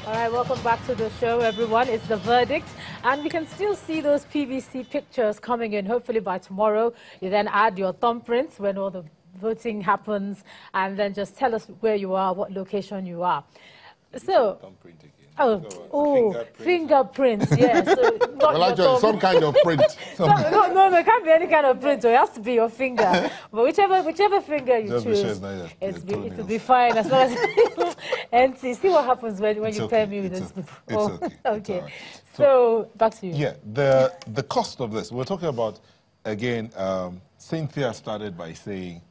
All right, welcome back to the show, everyone. It's the verdict, and we can still see those PVC pictures coming in. Hopefully by tomorrow, you then add your thumbprints when all the voting happens, and then just tell us where you are, what location you are. So, fingerprints, yes. So well, actually, some kind of print. No, it can't be any kind of print. So it has to be your finger. But whichever finger you choose, it will be fine as long as and see what happens when you pair me with this people. It's okay. Right. So back to you. Yeah, the cost of this. We're talking about again. Cynthia started by saying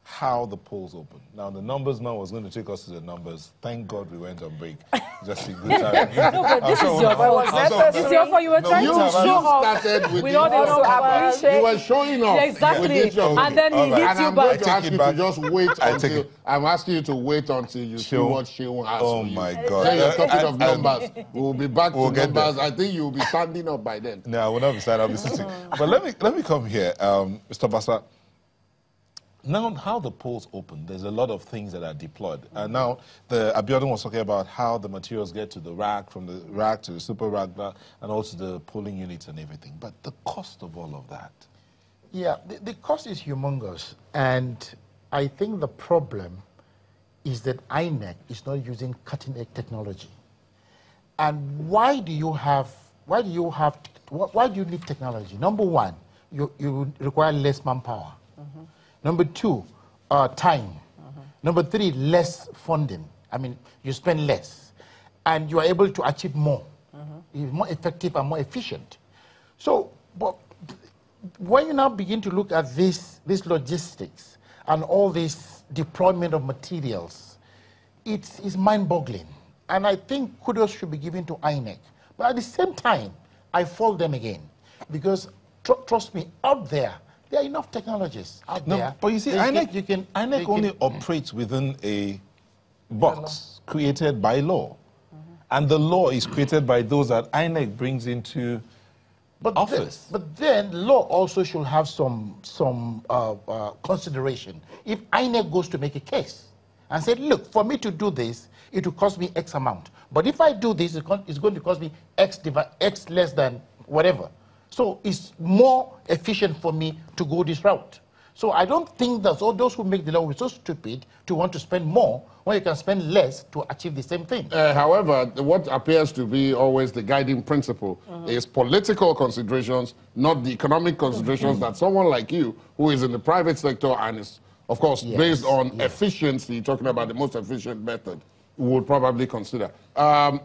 how the polls open. Now, the numbers man was going to take us to the numbers. Thank God we went on break. Just a good time. No, but this is your fault. This is your fault. You were trying to show off. With all the you were showing off. Yeah, exactly. And then he hit you back. And I'm going to ask you to just wait until... I'm asking you to wait until you see what Shehu has for you. My God. Then you're talking of numbers. We'll be back to numbers. I think you'll be standing up by then. No, I will not be standing. I'll be sitting. But let me come here, Mr. Basa. Now, how the polls open, there's a lot of things that are deployed. And now, Abiodun was talking about how the materials get to the rack, from the rack to the super rack, and also the polling units and everything. But the cost of all of that? Yeah, the cost is humongous. And I think the problem is that INEC is not using cutting-edge technology. And why do you need technology? Number one, you require less manpower. Number two, time. Number three, less funding. I mean, you spend less. And you are able to achieve more. You're more effective and more efficient. So, but when you now begin to look at this logistics and all this deployment of materials, it's mind-boggling. And I think kudos should be given to INEC. But at the same time, I fault them again. Because, trust me, out there are enough technologies out there. But you see, INEC only operates within a box created by law. And the law is created by those that INEC brings into office. But then law also should have some consideration. If INEC goes to make a case and said, look, for me to do this, it will cost me X amount. But if I do this, it's going to cost me X less than whatever. So it's more efficient for me to go this route. So I don't think that all those who make the law are so stupid to want to spend more when you can spend less to achieve the same thing. However, what appears to be always the guiding principle is political considerations, not the economic considerations that someone like you, who is in the private sector and is, of course, based on efficiency, talking about the most efficient method, would probably consider. But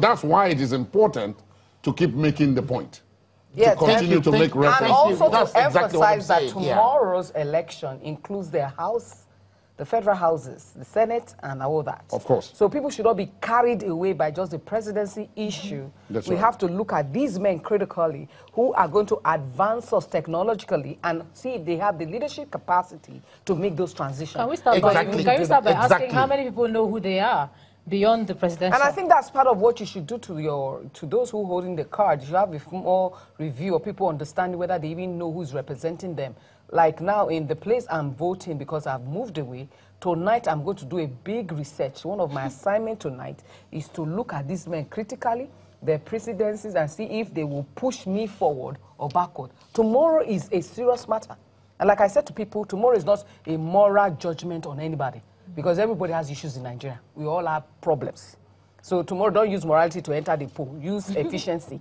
that's why it is important to keep making the point. Yes, to continue to make reference. And also That's to exactly emphasize that saying, tomorrow's election includes the House, the federal houses, the Senate, and all that. Of course. So people should not be carried away by just the presidency issue. That's we right. have to look at these men critically who are going to advance us technologically and see if they have the leadership capacity to make those transitions. Can we start by asking how many people know who they are beyond the presidential? And I think that's part of what you should do to those who are holding the card. You should have a more review of people understanding whether they even know who's representing them. Like now, in the place I'm voting, because I've moved away, tonight I'm going to do a big research. One of my assignments tonight is to look at these men critically, their presidencies, and see if they will push me forward or backward. Tomorrow is a serious matter. And like I said to people, tomorrow is not a moral judgment on anybody. Because everybody has issues in Nigeria. We all have problems. So tomorrow, don't use morality to enter the poll. Use efficiency.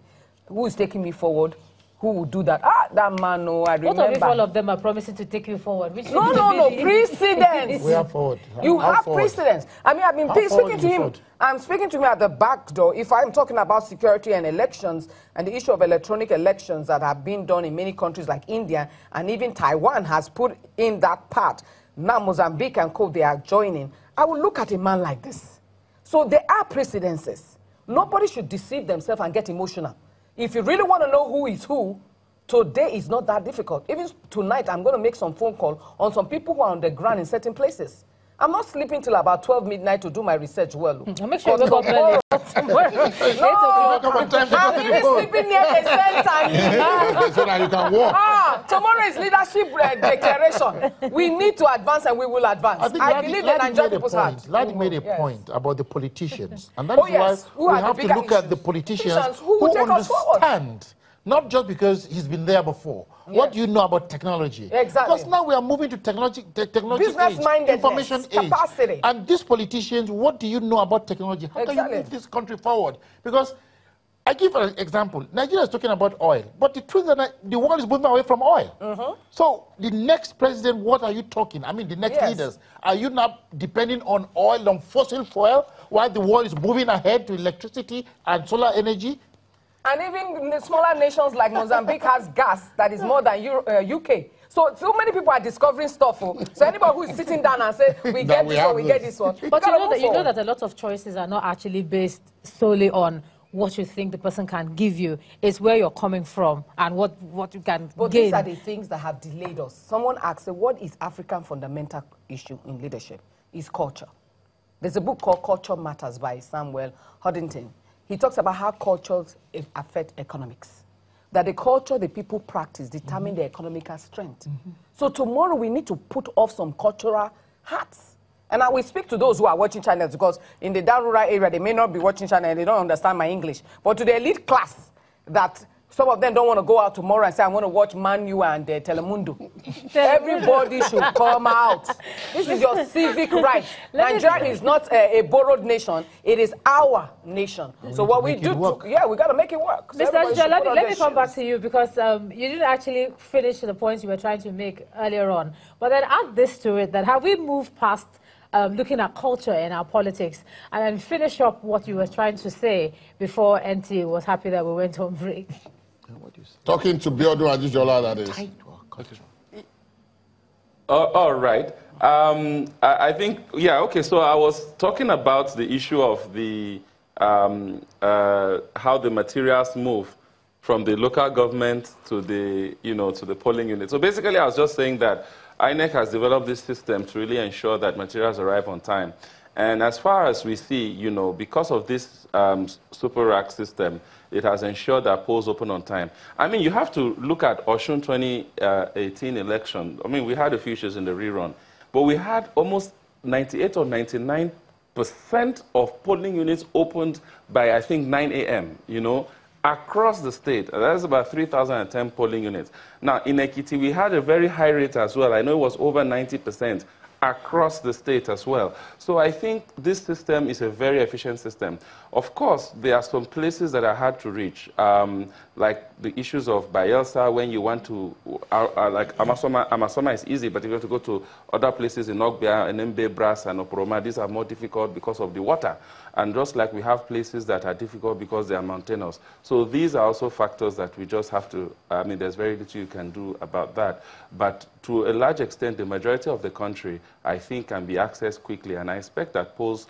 Who is taking me forward? Who will do that? Ah, that man, no, I remember. What if all of them are promising to take you forward? No, precedence. We are forward. You have precedence. I mean, I've been speaking to him. I'm speaking to him at the back door. If I'm talking about security and elections and the issue of electronic elections that have been done in many countries like India, and even Taiwan has put in that part. Now Mozambique and Co, they are joining. I will look at a man like this. So there are precedences. Nobody should deceive themselves and get emotional. If you really want to know who is who, today is not that difficult. Even tonight, I'm going to make some phone call on some people who are on the ground in certain places. I'm not sleeping till about 12 midnight to do my research well. Make sure you wake up early. No, I'm even sleeping near a center. So that you can walk. Tomorrow is leadership declaration. We need to advance and we will advance. I believe in Nigerian people's heart. Ladi made a point about the politicians. And that is why we have to look at the politicians who understand, not just because he's been there before. Yes. What do you know about technology? Exactly. Because now we are moving to technology age, information capacity. Age. And these politicians, what do you know about technology? How can you move this country forward? Because I give an example. Nigeria is talking about oil, but the truth is that the world is moving away from oil. So the next president, what are you talking? I mean, the next leaders, are you not depending on oil, on fossil fuel, while the world is moving ahead to electricity and solar energy? And even the smaller nations like Mozambique has gas that is more than UK. So many people are discovering stuff. So anybody who is sitting down and say, we get this one, we get this one. But you know that a lot of choices are not actually based solely on what you think the person can give you. It's where you're coming from and what you can gain. But these are the things that have delayed us. Someone asked, what is African fundamental issue in leadership? It's culture. There's a book called Culture Matters by Samuel Huntington. He talks about how cultures affect economics. That the culture the people practice determine their economical strength. So tomorrow we need to put off some cultural hats. And I will speak to those who are watching channels because in the down rural area, they may not be watching channel and they don't understand my English. But to the elite class, that some of them don't want to go out tomorrow and say, I want to watch Man U and Telemundo. Everybody should come out. This is your civic right. Nigeria is not a borrowed nation. It is our nation. So what we do, we got to make it work. So Mr. Ajay, let me come back to you because you didn't actually finish the points you were trying to make earlier on. But then add this to it, that have we moved past looking at culture in our politics, and then finish up what you were trying to say before NT was happy that we went on break. Talking to Biodun Ajijola, that is. All right. I think, okay, so I was talking about the issue of the how the materials move from the local government to the, to the polling unit. So basically, I was just saying that INEC has developed this system to really ensure that materials arrive on time. And as far as we see, because of this super rack system, it has ensured that polls open on time. I mean, you have to look at Osun 2018 election. I mean, we had a few issues in the rerun, but we had almost 98 or 99% of polling units opened by, I think, 9 a.m., across the state. That's about 3,010 polling units. Now, in Ekiti, we had a very high rate as well. I know it was over 90% across the state as well. So I think this system is a very efficient system. Of course, there are some places that are hard to reach, like the issues of Bayelsa, when you want to, like Amasoma is easy, but if you want to go to other places in Ogbia, Enembe, Brass, and Oporoma, these are more difficult because of the water. And just like we have places that are difficult because they are mountainous. So these are also factors that we just have to, I mean, there's very little you can do about that. But to a large extent, the majority of the country, I think, can be accessed quickly. And I expect that polls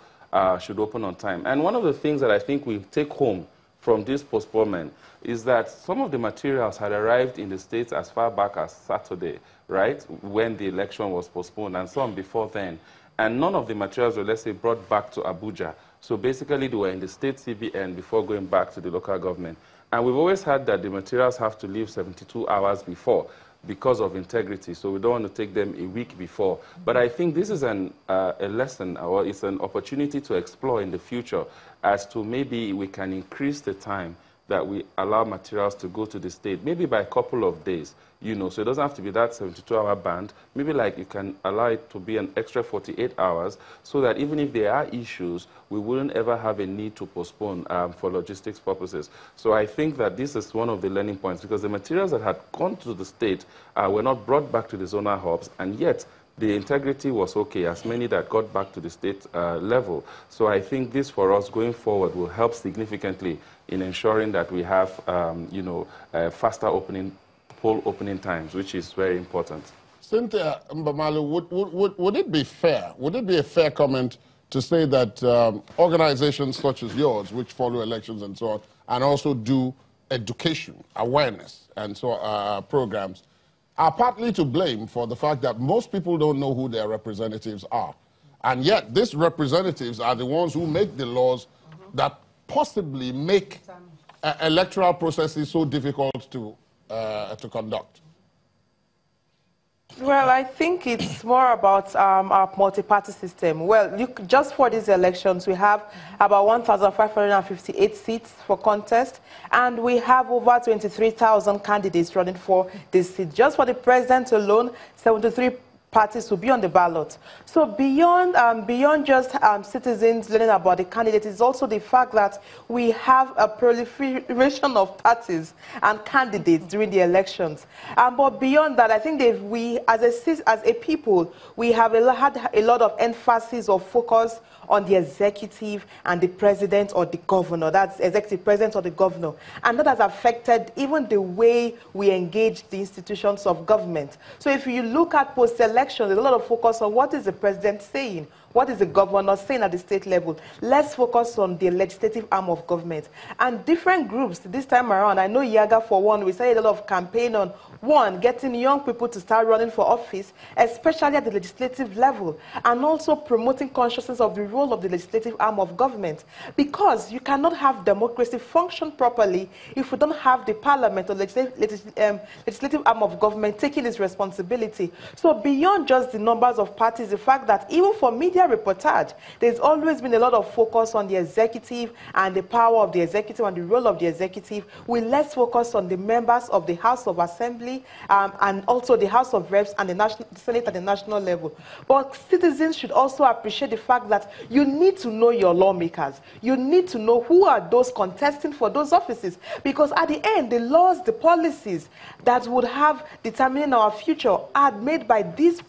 should open on time. And one of the things that I think we take home from this postponement is that some of the materials had arrived in the States as far back as Saturday, right, when the election was postponed, and some before then. And none of the materials were, let's say, brought back to Abuja. So basically, they were in the state CBN before going back to the local government. And we've always had that the materials have to leave 72 hours before because of integrity. So we don't want to take them a week before. But I think this is a lesson, or it's an opportunity to explore in the future as to maybe we can increase the time that we allow materials to go to the state, maybe by a couple of days, so it doesn't have to be that 72-hour band. Maybe like you can allow it to be an extra 48 hours so that even if there are issues, we wouldn't ever have a need to postpone for logistics purposes. So I think that this is one of the learning points because the materials that had gone to the state were not brought back to the zonal hubs, and yet the integrity was okay, as many that got back to the state level. So I think this, for us going forward, will help significantly in ensuring that we have, faster poll opening times, which is very important. Cynthia Mbamalu, would it be fair? Would it be a fair comment to say that organizations such as yours, which follow elections and so on, and also do education, awareness, and so programs, are partly to blame for the fact that most people don't know who their representatives are. And yet, these representatives are the ones who make the laws that possibly make electoral processes so difficult to conduct. Well, I think it's more about our multi-party system. Well, just for these elections, we have about 1,558 seats for contest, and we have over 23,000 candidates running for this seat. Just for the president alone, 73 parties will be on the ballot. So beyond just citizens learning about the candidates, is also the fact that we have a proliferation of parties and candidates during the elections. But beyond that, I think we, as a people, we have had a lot of emphasis or focus on the executive and the president or the governor. That's executive president or the governor. And that has affected even the way we engage the institutions of government. So if you look at post-election, there's a lot of focus on what is the president saying, what is the governor saying at the state level. Let's focus on the legislative arm of government. And different groups this time around, I know Yaga for one, we started a lot of campaign on, one, getting young people to start running for office, especially at the legislative level, and also promoting consciousness of the role of the legislative arm of government. Because you cannot have democracy function properly if we don't have the parliament or legislative arm of government taking its responsibility. So beyond just the numbers of parties, the fact that even for media reportage, there's always been a lot of focus on the executive and the power of the executive and the role of the executive, with less focus on the members of the House of Assembly and also the House of Reps and the Senate at the national level. But citizens should also appreciate the fact that you need to know your lawmakers. You need to know who are those contesting for those offices, because at the end, the laws, the policies that would have determining our future are made by these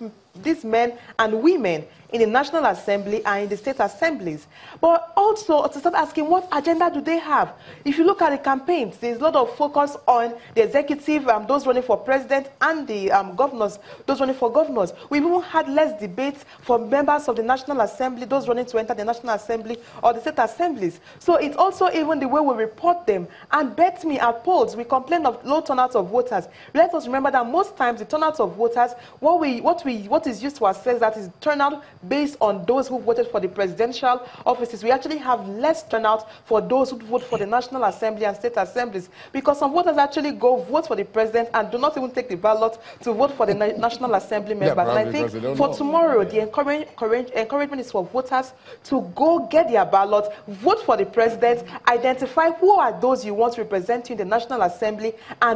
men and women in the National Assembly and in the state assemblies. But also to start asking, what agenda do they have? If you look at the campaigns, there's a lot of focus on the executive, those running for president, and the governors, those running for governors. We've even had less debates for members of the National Assembly, those running to enter the National Assembly or the state assemblies. So it's also even the way we report them. And bet me, at polls, we complain of low turnout of voters. Let us remember that most times the turnout of voters, what is used to assess that is turnout based on those who voted for the presidential offices. We actually have less turnout for those who vote for the National Assembly and state assemblies, because some voters actually go vote for the president and do not even take the ballot to vote for the National Assembly members. And I think for tomorrow, the encouragement is for voters to go get their ballot, vote for the president, identify who are those you want to represent you in the National Assembly, and